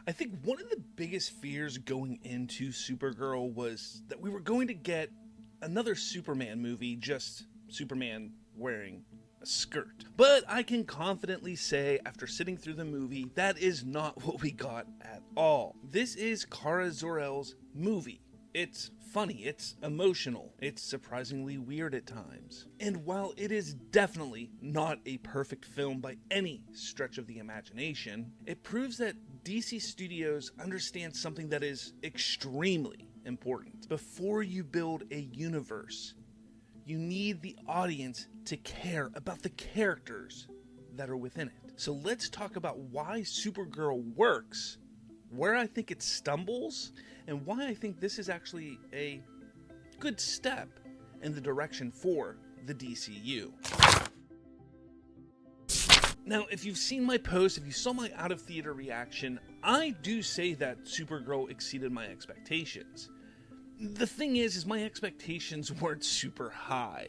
I think one of the biggest fears going into Supergirl was that we were going to get another Superman movie, just Superman wearing a skirt. But I can confidently say, after sitting through the movie, that is not what we got at all. This is Kara Zor-El's movie. It's funny, it's emotional, it's surprisingly weird at times. And while it is definitely not a perfect film by any stretch of the imagination, it proves that DC Studios understand something that is extremely important. Before you build a universe, you need the audience to care about the characters that are within it. So let's talk about why Supergirl works, where I think it stumbles, and why I think this is actually a good step in the direction for the DCU. Now, if you've seen my post, if you saw my out-of-theater reaction, I do say that Supergirl exceeded my expectations. The thing is my expectations weren't super high.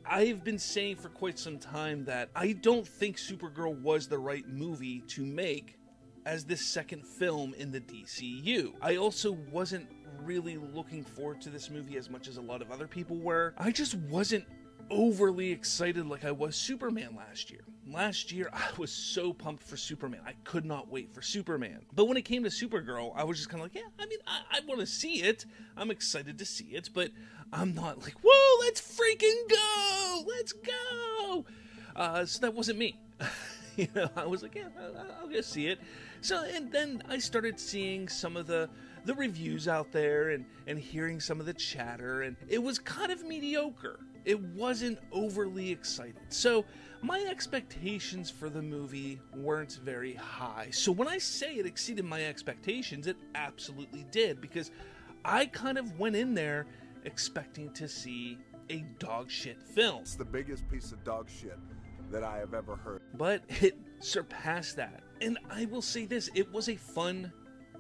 I've been saying for quite some time that I don't think Supergirl was the right movie to make as this second film in the DCU. I also wasn't really looking forward to this movie as much as a lot of other people were. I just wasn't overly excited like I was Superman last year. Last year, I was so pumped for Superman. I could not wait for Superman. But when it came to Supergirl, I was just kind of like, yeah, I mean, I want to see it. I'm excited to see it, but I'm not like, whoa, let's freaking go! Let's go! So that wasn't me. I was like, yeah, I'll go see it. So, and then I started seeing some of the reviews out there and hearing some of the chatter, and it was kind of mediocre. It wasn't overly excited. So my expectations for the movie weren't very high. So when I say it exceeded my expectations, it absolutely did, because I kind of went in there expecting to see a dog shit film. It's the biggest piece of dog shit that I have ever heard. But it surpassed that. And I will say this, it was a fun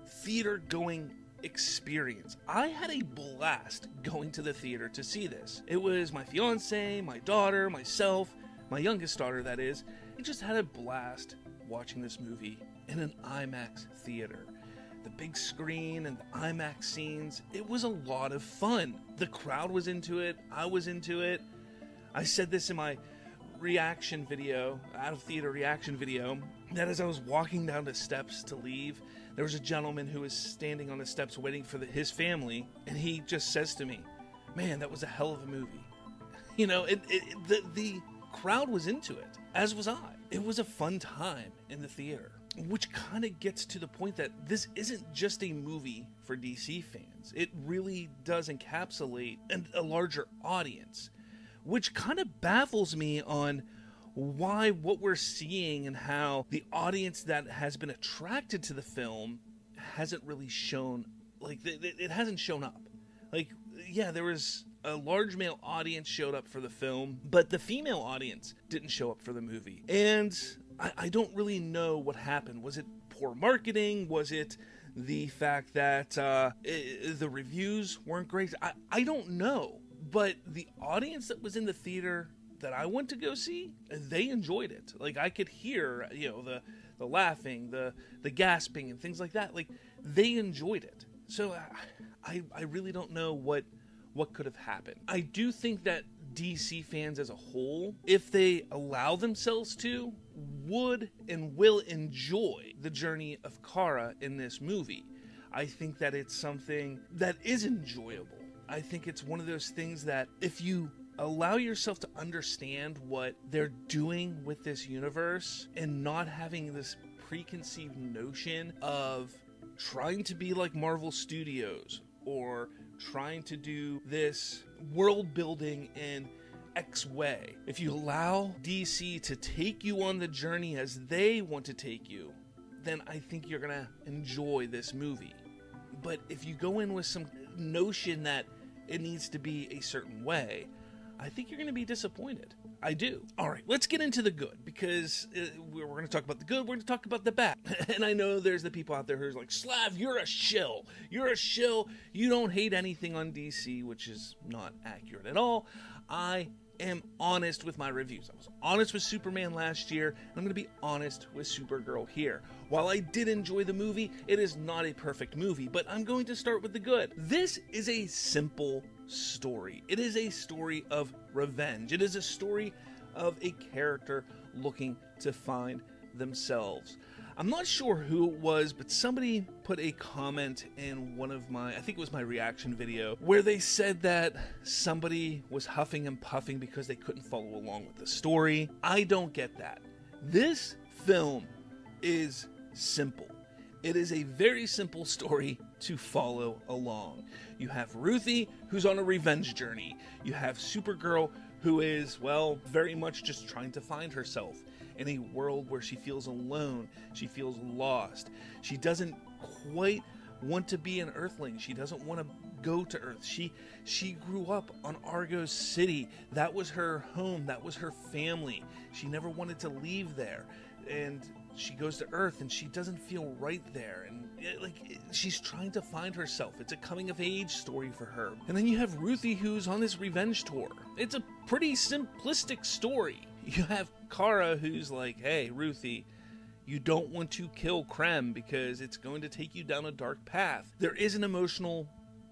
theater-going experience. I had a blast going to the theater to see this. It was my fiance, my daughter, myself, my youngest daughter that is, and just had a blast watching this movie in an IMAX theater. The big screen and the IMAX scenes, it was a lot of fun. The crowd was into it, I was into it. I said this in my reaction video, out of theater reaction video, that as I was walking down the steps to leave, there was a gentleman who was standing on the steps waiting for his family, and he just says to me, man, that was a hell of a movie. The crowd was into it, as was I. It was a fun time in the theater, which kind of gets to the point that this isn't just a movie for DC fans. It really does encapsulate a larger audience, which kind of baffles me on why what we're seeing and how the audience that has been attracted to the film hasn't really shown, like, it hasn't shown up. Like, yeah, there was a large male audience showed up for the film, but the female audience didn't show up for the movie. And I don't really know what happened. Was it poor marketing? Was it the fact that the reviews weren't great? I don't know. But the audience that was in the theater that I went to go see, they enjoyed it. Like, I could hear, the laughing, the gasping, and things like that. Like, they enjoyed it. So I really don't know what could have happened. I do think that DC fans as a whole, if they allow themselves to, would and will enjoy the journey of Kara in this movie. I think that it's something that is enjoyable. I think it's one of those things that if you allow yourself to understand what they're doing with this universe and not having this preconceived notion of trying to be like Marvel Studios or trying to do this world building in X way. If you allow DC to take you on the journey as they want to take you, then I think you're gonna enjoy this movie. But if you go in with some notion that it needs to be a certain way, I think you're going to be disappointed. I do. All right, let's get into the good, because we're going to talk about the good, we're going to talk about the bad. And I know there's the people out there who's like, Slav, you're a shill. You're a shill. You don't hate anything on DC, which is not accurate at all. I am honest with my reviews. I was honest with Superman last year, and I'm going to be honest with Supergirl here. While I did enjoy the movie, it is not a perfect movie, but I'm going to start with the good. This is a simple story. It is a story of revenge. It is a story of a character looking to find themselves. I'm not sure who it was, but somebody put a comment in one of my, I think it was my reaction video, where they said that somebody was huffing and puffing because they couldn't follow along with the story. I don't get that. This film is simple. It is a very simple story to follow along. You have Ruthye, who's on a revenge journey. You have Supergirl, who is, well, very much just trying to find herself in a world where she feels alone, she feels lost. She doesn't quite want to be an Earthling. She doesn't want to go to Earth. She grew up on Argo City. That was her home. That was her family. She never wanted to leave there. And she goes to Earth and she doesn't feel right there. And she's trying to find herself. It's a coming of age story for her. And then you have Ruthye, who's on this revenge tour. It's a pretty simplistic story. You have Kara, who's like, hey, Ruthye, you don't want to kill Krem because it's going to take you down a dark path. There is an emotional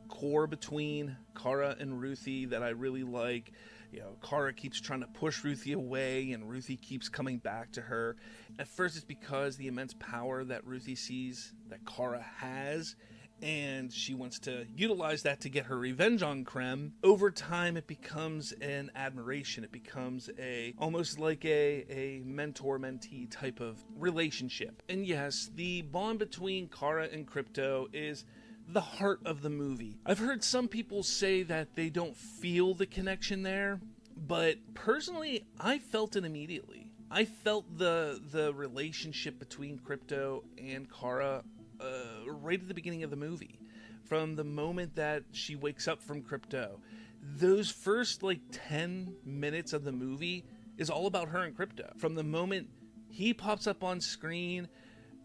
core between Kara and Ruthye that I really like. You know, Kara keeps trying to push Ruthye away, and Ruthye keeps coming back to her. At first, it's because the immense power that Ruthye sees that Kara has, and she wants to utilize that to get her revenge on Krem. Over time, it becomes an admiration. It becomes almost like a mentor-mentee type of relationship. And yes, the bond between Kara and Krypto is the heart of the movie. I've heard some people say that they don't feel the connection there, but personally, I felt it immediately. I felt the relationship between Krypto and Kara right at the beginning of the movie. From the moment that she wakes up from Krypto, those first 10 minutes of the movie is all about her and Krypto. From the moment he pops up on screen,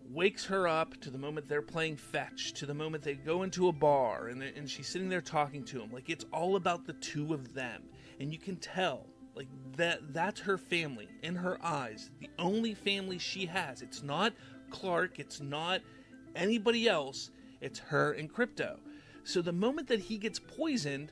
wakes her up, to the moment they're playing fetch, to the moment they go into a bar and she's sitting there talking to him. It's all about the two of them. And you can tell that's her family in her eyes, the only family she has. It's not Clark, it's not anybody else, it's her and Krypto. So the moment that he gets poisoned,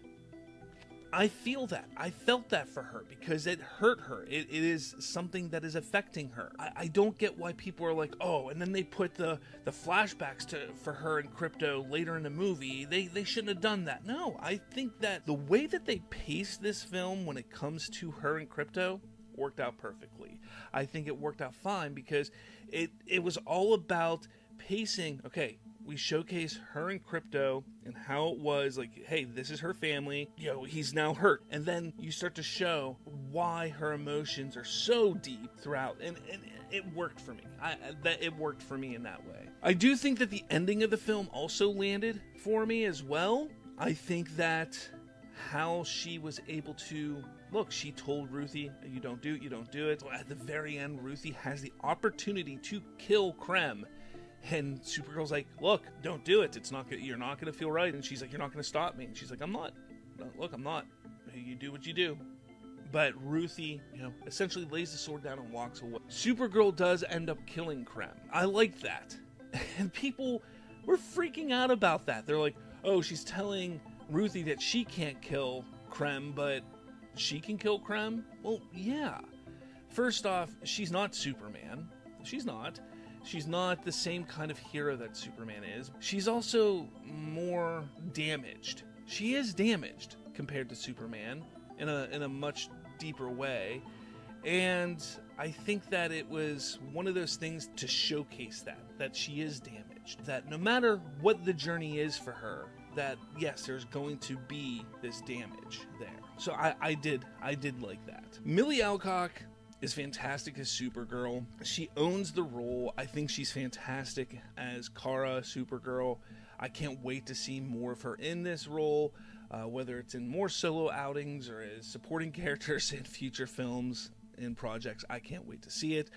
I feel that. I felt that for her because it hurt her. It is something that is affecting her. I don't get why people are like, oh, and then they put the flashbacks for her and Krypto later in the movie. They shouldn't have done that. No, I think that the way that they paced this film when it comes to her and Krypto worked out perfectly. I think it worked out fine because it was all about pacing. Okay, we showcase her and Krypto and how it was hey, this is her family, he's now hurt, and then you start to show why her emotions are so deep throughout, and it worked for me. It worked for me in that way. I do think that the ending of the film also landed for me as well. I think that how she was able to look, she told Ruthye, you don't do it. At the very end, Ruthye has the opportunity to kill Krem. And Supergirl's like, look, don't do it. It's not good. You're not going to feel right. And she's like, you're not going to stop me. And she's like, I'm not. No, look, I'm not. You do what you do. But Ruthye, essentially lays the sword down and walks away. Supergirl does end up killing Krem. I like that. And people were freaking out about that. They're like, oh, she's telling Ruthye that she can't kill Krem, but she can kill Krem? Well, yeah. First off, she's not Superman. She's not. She's not the same kind of hero that Superman is. She's also more damaged. She is damaged compared to Superman in a much deeper way. And I think that it was one of those things to showcase that she is damaged. That no matter what the journey is for her, that yes, there's going to be this damage there. So I did like that. Millie Alcock is fantastic as Supergirl. She owns the role. I think she's fantastic as Kara, Supergirl. I can't wait to see more of her in this role, whether it's in more solo outings or as supporting characters in future films and projects. I can't wait to see it.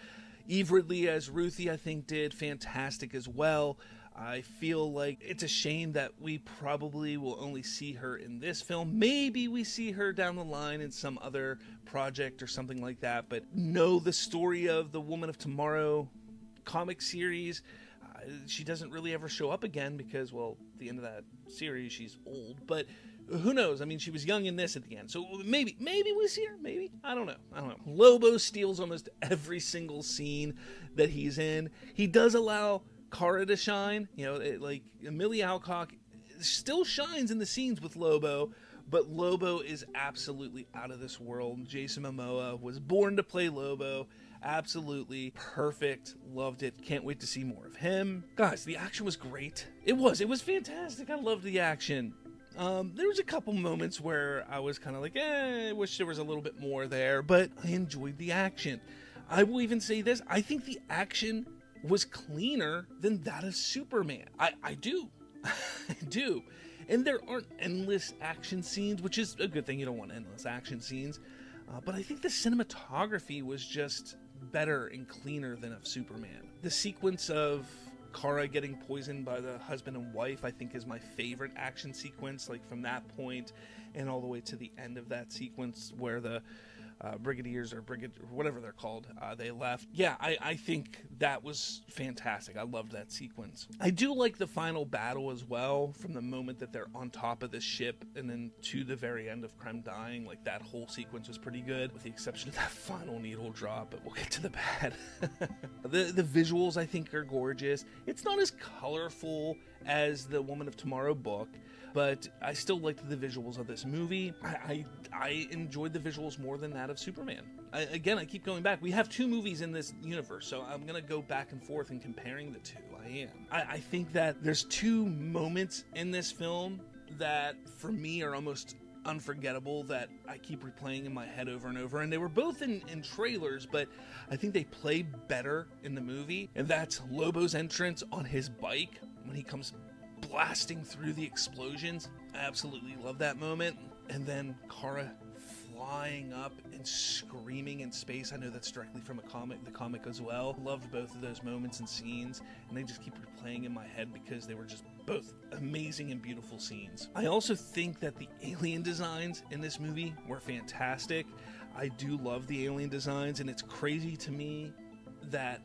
Eve Ridley as Ruthye, I think, did fantastic as well. I feel like it's a shame that we probably will only see her in this film. Maybe we see her down the line in some other project or something like that. But no, the story of the Woman of Tomorrow comic series, she doesn't really ever show up again because, well, at the end of that series, she's old. But who knows? I mean, she was young in this at the end. So maybe we see her. Maybe. I don't know. Lobo steals almost every single scene that he's in. He does allow Kara to shine. Like Amelia Alcock still shines in the scenes with Lobo, but Lobo is absolutely out of this world. Jason Momoa was born to play Lobo. Absolutely perfect. Loved it. Can't wait to see more of him. Guys, the action was great. It was fantastic. I loved the action. There was a couple moments where I was kind of like, I wish there was a little bit more there, but I enjoyed the action. I will even say this. I think the action was cleaner than that of Superman. I do. I do. And there aren't endless action scenes, which is a good thing. You don't want endless action scenes. But I think the cinematography was just better and cleaner than of Superman. The sequence of Kara getting poisoned by the husband and wife, I think, is my favorite action sequence, like from that point and all the way to the end of that sequence where the brigadiers or whatever they're called, they left. Yeah, I think that was fantastic. I loved that sequence. I do like the final battle as well, from the moment that they're on top of the ship and then to the very end of Krem dying. Like, that whole sequence was pretty good, with the exception of that final needle drop, but we'll get to the bad. The visuals, I think, are gorgeous. It's not as colorful as the Woman of Tomorrow book, but I still liked the visuals of this movie. I enjoyed the visuals more than that of Superman. I keep going back. We have two movies in this universe, so I'm going to go back and forth in comparing the two. I think that there's two moments in this film that, for me, are almost unforgettable, that I keep replaying in my head over and over. And they were both in trailers, but I think they play better in the movie. And that's Lobo's entrance on his bike when he comes blasting through the explosions. I absolutely love that moment. And then Kara flying up and screaming in space. I know that's directly from the comic as well. Loved both of those moments and scenes, and they just keep replaying in my head because they were just both amazing and beautiful scenes. I also think that the alien designs in this movie were fantastic. I do love the alien designs, and it's crazy to me that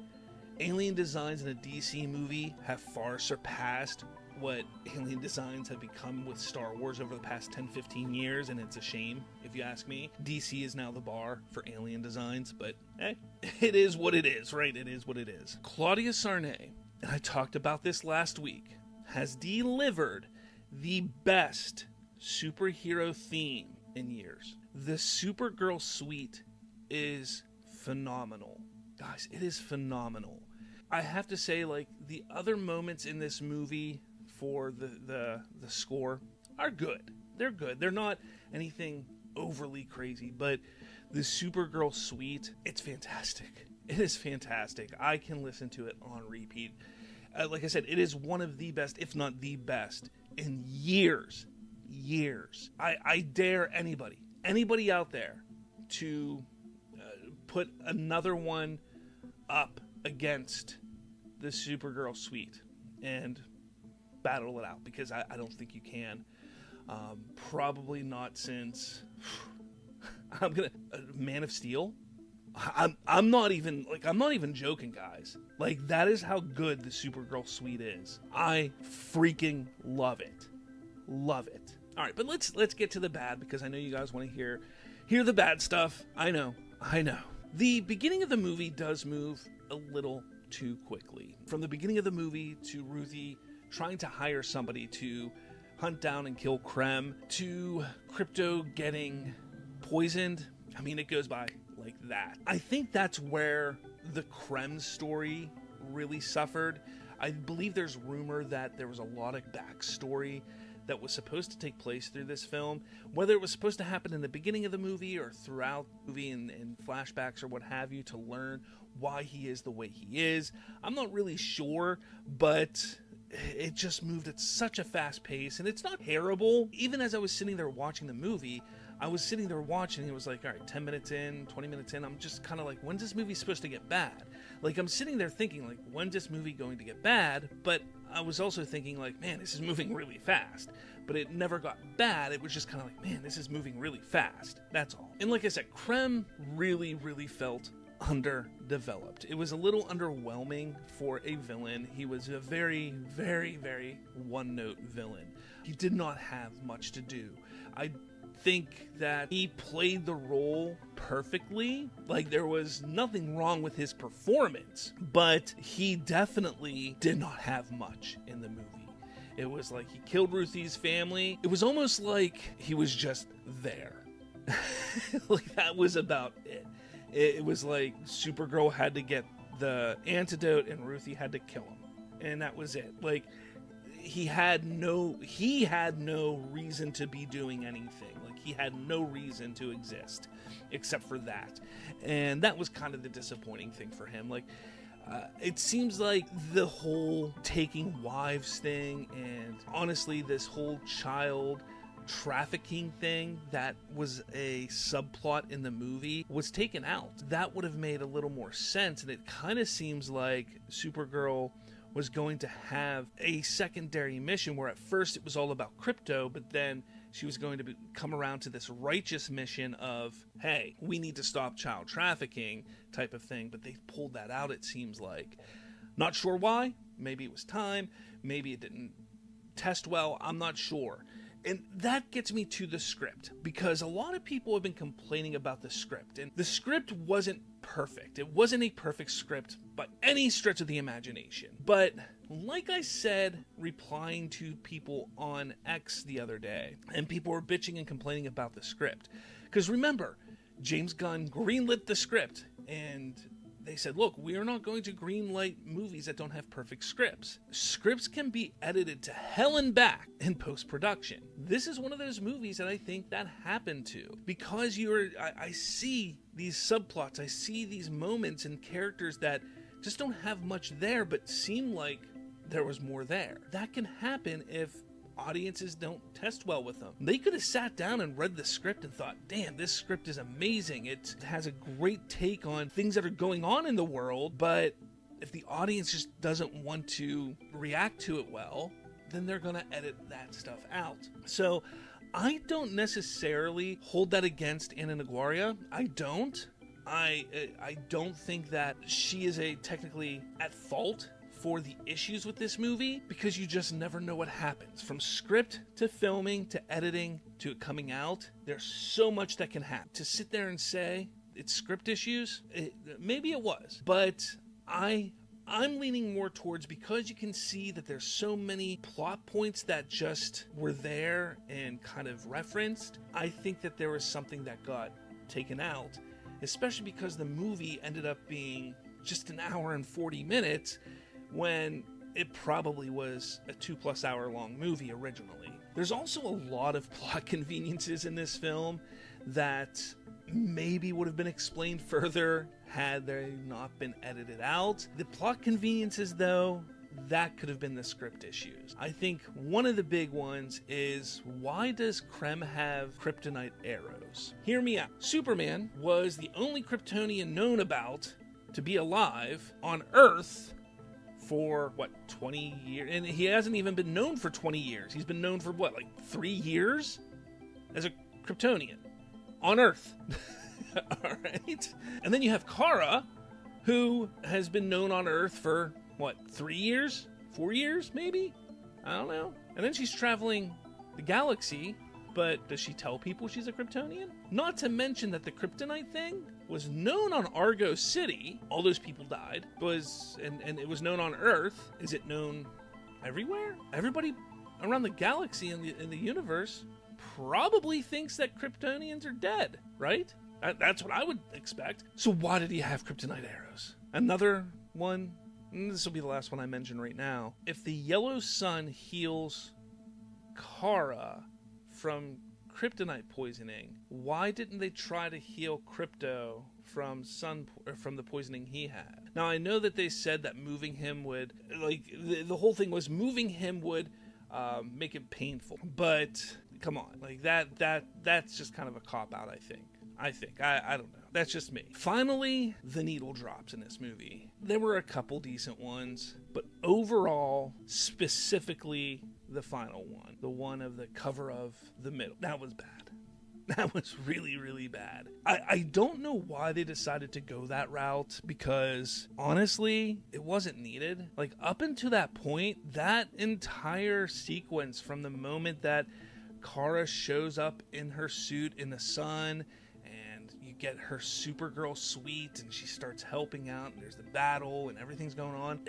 alien designs in a DC movie have far surpassed what alien designs have become with Star Wars over the past 10-15 years, and it's a shame, if you ask me. DC is now the bar for alien designs, but it is what it is, right? It is what it is. Claudia Sarne, and I talked about this last week, has delivered the best superhero theme in years. The Supergirl suite is phenomenal. Guys, it is phenomenal. I have to say, like, the other moments in this movie for the score are good. They're good. They're not anything overly crazy, but the Supergirl suite, it's fantastic. It is fantastic. I can listen to it on repeat. Like I said, it is one of the best, if not the best, in years. I dare anybody out there to put another one up against the Supergirl suite and battle it out, because I don't think you can. Probably not since Man of Steel. I'm not even joking, guys. Like, that is how good the Supergirl suite is. I freaking love it. Love it. All right, but let's get to the bad, because I know you guys want to hear the bad stuff. I know. The beginning of the movie does move a little too quickly. From the beginning of the movie to Ruthye trying to hire somebody to hunt down and kill Krem, to Krypto getting poisoned. I mean, it goes by like that. I think that's where the Krem story really suffered. I believe there's rumor that there was a lot of backstory that was supposed to take place through this film, whether it was supposed to happen in the beginning of the movie or throughout the movie in flashbacks or what have you, to learn why he is the way he is. I'm not really sure, but it just moved at such a fast pace, and it's not terrible. Even as I was sitting there watching the movie, I was sitting there watching, and it was like, all right, 10 minutes in, 20 minutes in, I'm just kind of like, when's this movie supposed to get bad? Like, I'm sitting there thinking, like, when's this movie going to get bad? But I was also thinking, like, man, this is moving really fast. But it never got bad. It was just kind of like, man, this is moving really fast. That's all. And like I said, Krem really, really felt underdeveloped. It was a little underwhelming for a villain. He was a very, very, very one-note villain. He did not have much to do. I think that he played the role perfectly. Like, there was nothing wrong with his performance, but he definitely did not have much in the movie. It was like he killed Ruthye's family. It was almost like he was just there. Like, that was about it. It was like Supergirl had to get the antidote and Ruthye had to kill him. And that was it. Like, he had no reason to be doing anything. Like, he had no reason to exist except for that. And that was kind of the disappointing thing for him. Like, it seems like the whole taking wives thing, and honestly this whole child trafficking thing that was a subplot in the movie was taken out. That would have made a little more sense, and it kind of seems like Supergirl was going to have a secondary mission where at first it was all about Krypto, but then she was going to come around to this righteous mission of, hey, we need to stop child trafficking type of thing, but they pulled that out, it seems like. Not sure why. Maybe it was time. Maybe it didn't test well. I'm not sure. And that gets me to the script, because a lot of people have been complaining about the script, and the script wasn't perfect. It wasn't a perfect script by any stretch of the imagination. But like I said, replying to people on X the other day, and people were bitching and complaining about the script. Because remember, James Gunn greenlit the script, and they said, look, we are not going to greenlight movies that don't have perfect scripts. Scripts can be edited to hell and back in post-production. This is one of those movies that I think that happened to. Because I see these subplots, I see these moments and characters that just don't have much there, but seem like there was more there. That can happen if audiences don't test well with them. They could have sat down and read the script and thought, damn, this script is amazing. It has a great take on things that are going on in the world, but if the audience just doesn't want to react to it well, then they're going to edit that stuff out. So I don't necessarily hold that against Anna Naguaria. I don't. I don't think that she is technically at fault for the issues with this movie, because you just never know what happens. From script to filming to editing to it coming out, there's so much that can happen. To sit there and say it's script issues, maybe it was, but I'm leaning more towards, because you can see that there's so many plot points that just were there and kind of referenced. I think that there was something that got taken out, especially because the movie ended up being just an hour and 40 minutes when it probably was a 2+ hour long movie originally. There's also a lot of plot conveniences in this film that maybe would have been explained further had they not been edited out. The plot conveniences, though, that could have been the script issues. I think one of the big ones is, why does Krem have kryptonite arrows? Hear me out. Superman was the only Kryptonian known about to be alive on Earth for 20 years, and he hasn't even been known for 20 years. He's been known for 3 years as a Kryptonian on Earth. All right. And then you have Kara, who has been known on Earth for 3 years, 4 years, maybe, I don't know. And then she's traveling the galaxy, but does she tell people she's a Kryptonian? Not to mention that the kryptonite thing was known on Argo City. All those people died. And it was known on Earth. Is it known everywhere? Everybody around the galaxy and in the universe probably thinks that Kryptonians are dead, right? That's what I would expect. So why did he have kryptonite arrows? Another one, this will be the last one I mention right now. If the yellow sun heals Kara from kryptonite poisoning, why didn't they try to heal Krypto from the poisoning he had? Now, I know that they said that moving him would, the whole thing was moving him would make it painful, but come on, that's just kind of a cop-out, I think. I think. I don't know. That's just me. Finally, the needle drops in this movie. There were a couple decent ones, but overall, specifically the final one, the one of the cover of the middle, that was bad. That was really, really bad. I don't know why they decided to go that route, because honestly, it wasn't needed. Like, up until that point, that entire sequence from the moment that Kara shows up in her suit in the sun, and you get her Supergirl suite, and she starts helping out, and there's the battle, and everything's going on.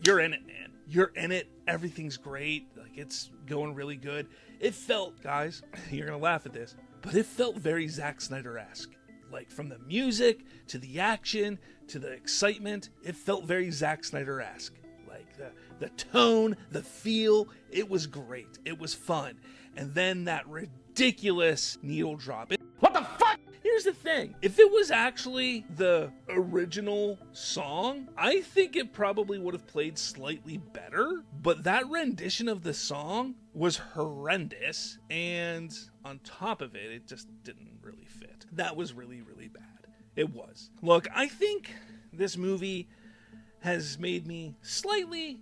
You're in it, man. You're in it. Everything's great. Like, it's going really good. It felt, guys, you're going to laugh at this, but it felt very Zack Snyder-esque. Like, from the music to the action to the excitement, it felt very Zack Snyder-esque. Like, the tone, the feel, it was great. It was fun. And then that ridiculous needle drop. What the fuck? Here's the thing. If it was actually the original song, I think it probably would have played slightly better. But that rendition of the song was horrendous. And on top of it, it just didn't really fit. That was really, really bad. It was. Look, I think this movie has made me slightly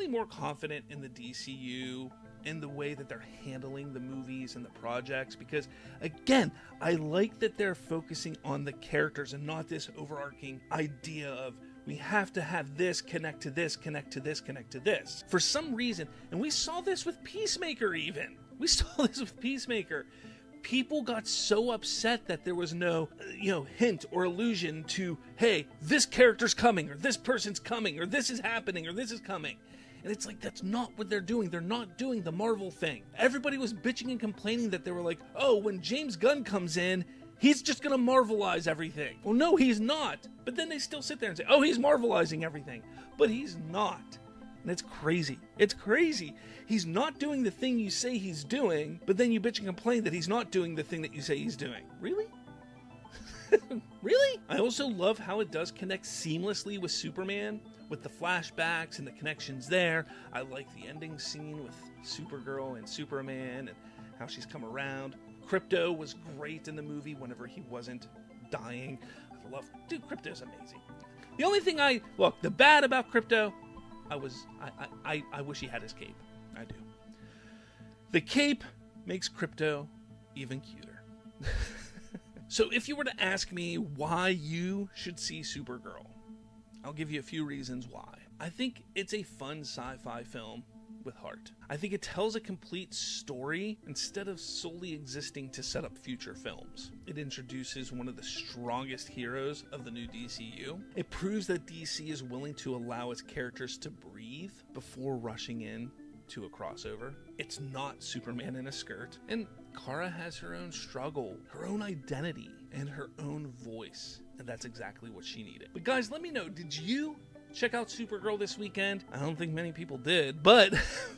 more confident in the DCU, in the way that they're handling the movies and the projects, because again, I like that they're focusing on the characters and not this overarching idea of we have to have this connect to this, connect to this, connect to this. For some reason, and we saw this with Peacemaker even. We saw this with Peacemaker. People got so upset that there was no, hint or allusion to, hey, this character's coming, or this person's coming, or this is happening, or this is coming. And it's like, that's not what they're doing. They're not doing the Marvel thing. Everybody was bitching and complaining that they were like, oh, when James Gunn comes in, he's just going to Marvelize everything. Well, no, he's not. But then they still sit there and say, oh, he's Marvelizing everything. But he's not. And it's crazy. It's crazy. He's not doing the thing you say he's doing, but then you bitch and complain that he's not doing the thing that you say he's doing. Really? Really? I also love how it does connect seamlessly with Superman, with the flashbacks and the connections there. I like the ending scene with Supergirl and Superman and how she's come around. Krypto was great in the movie whenever he wasn't dying. Krypto's amazing. The only thing the bad about Krypto, I wish he had his cape. I do. The cape makes Krypto even cuter. So if you were to ask me why you should see Supergirl, I'll give you a few reasons why. I think it's a fun sci-fi film with heart. I think it tells a complete story instead of solely existing to set up future films. It introduces one of the strongest heroes of the new DCU. It proves that DC is willing to allow its characters to breathe before rushing in to a crossover. It's not Superman in a skirt, and Kara has her own struggle, her own identity, and her own voice, and that's exactly what she needed. But guys, let me know, did you check out Supergirl this weekend? I don't think many people did, but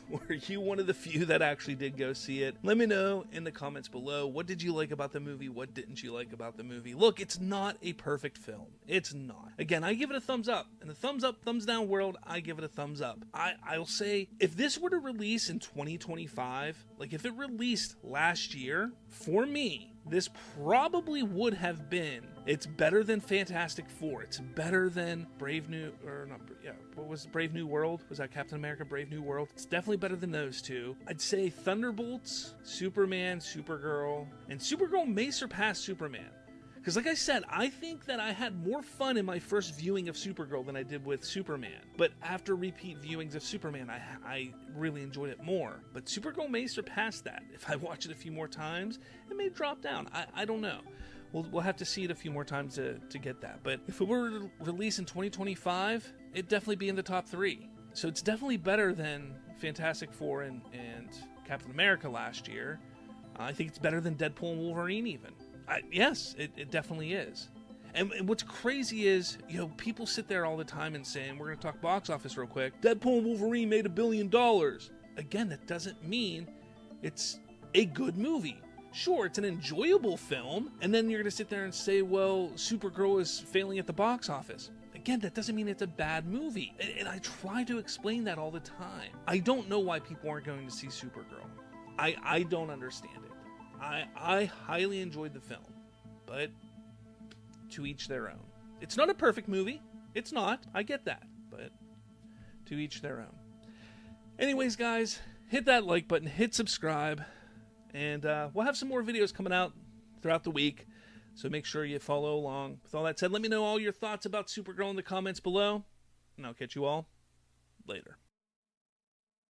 were you one of the few that actually did go see it? Let me know in the comments below. What did you like about the movie? What didn't you like about the movie? Look, it's not a perfect film. It's not. Again, I give it a thumbs up. In the thumbs up, thumbs down world, I give it a thumbs up. I'll say, if this were to release in 2025, like if it released last year, for me, this probably would have been. It's better than Fantastic Four. It's better than Brave New World? Was that Captain America Brave New World? It's definitely better than those two. I'd say Thunderbolts, Superman, Supergirl, and Supergirl may surpass Superman. Because like I said, I think that I had more fun in my first viewing of Supergirl than I did with Superman. But after repeat viewings of Superman, I really enjoyed it more. But Supergirl may surpass that. If I watch it a few more times, it may drop down. I don't know. We'll have to see it a few more times to get that. But if it were to release in 2025, it'd definitely be in the top 3. So it's definitely better than Fantastic Four and Captain America last year. I think it's better than Deadpool and Wolverine even. Yes, it definitely is. And what's crazy is, people sit there all the time and saying, we're going to talk box office real quick. Deadpool and Wolverine made $1 billion. Again, that doesn't mean it's a good movie. Sure, it's an enjoyable film, and then you're going to sit there and say, well, Supergirl is failing at the box office. Again, that doesn't mean it's a bad movie. And I try to explain that all the time. I don't know why people aren't going to see Supergirl. I don't understand it. I highly enjoyed the film, but to each their own. It's not a perfect movie. It's not. I get that, but to each their own. Anyways, guys, hit that like button, hit subscribe, and we'll have some more videos coming out throughout the week, so make sure you follow along. With all that said, let me know all your thoughts about Supergirl in the comments below, and I'll catch you all later.